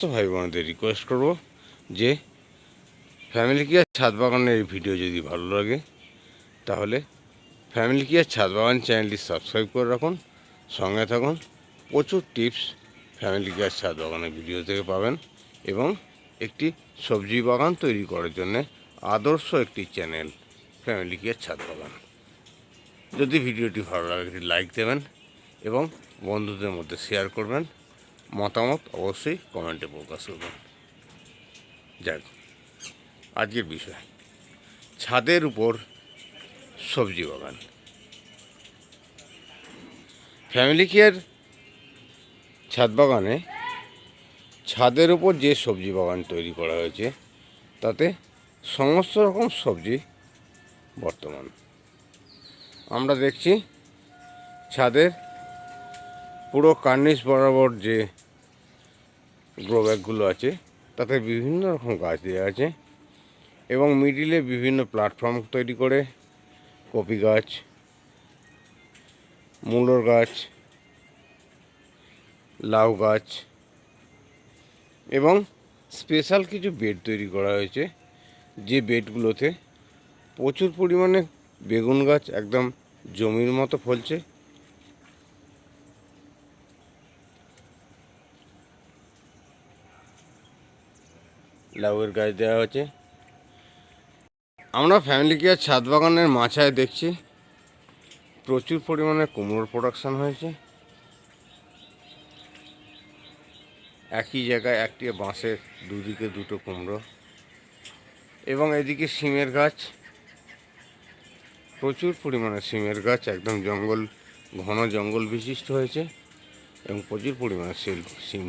তো ভাই বোনদের রিকোয়েস্ট করব যে ফ্যামিলি কেয়ার ছাদ বাগানের এই ভিডিও যদি ভালো লাগে তাহলে ফ্যামিলি কেয়ার ছাদ বাগান চ্যানেলটি সাবস্ক্রাইব করে রাখুন, সঙ্গে থাকুন। প্রচুর টিপস ফ্যামিলি কেয়ার ছাদ বাগানের ভিডিও থেকে পাবেন এবং একটি সবজি বাগান তৈরি করার জন্য আদর্শ একটি চ্যানেল ফ্যামিলি কেয়ার ছাদ বাগান। যদি ভিডিওটি ভালো লাগে একটি লাইক দেবেন এবং বন্ধুদের মধ্যে শেয়ার করবেন। মতামত অবশ্যই কমেন্টে প্রকাশ করবেন। যাক, আজকের বিষয় ছাদের উপর সবজি বাগান। ফ্যামিলি কেয়ার ছাদ বাগানে ছাদের উপর যে সবজি বাগান তৈরি করা হয়েছে তাতে সমস্ত রকম সবজি বর্তমান আমরা দেখছি। ছাদের পুরো কার্নিশ বরাবর যে গ্রো ব্যাগগুলো আছে তাতে বিভিন্ন রকম গাছ দেওয়া আছে এবং মিডিলে বিভিন্ন প্ল্যাটফর্ম তৈরি করে কপি গাছ, মূলোর গাছ, লাউ গাছ এবং স্পেশাল কিছু বেড তৈরি করা হয়েছে, যে বেডগুলোতে প্রচুর পরিমাণে বেগুন গাছ একদম জমির মতো ফলছে। লাউয়ের গাছ দেওয়া হয়েছে। আমরা ফ্যামিলি কেয়ার ছাদ বাগানের মাচায় দেখছি প্রচুর পরিমাণে কুমড়োর প্রোডাকশান হয়েছে। একই জায়গায় একটি বাঁশের দুদিকে দুটো কুমড়ো এবং এদিকে সিমের গাছ, প্রচুর পরিমাণে সিমের গাছ একদম জঙ্গল, ঘন জঙ্গল বিশিষ্ট হয়েছে এবং প্রচুর পরিমাণে সিম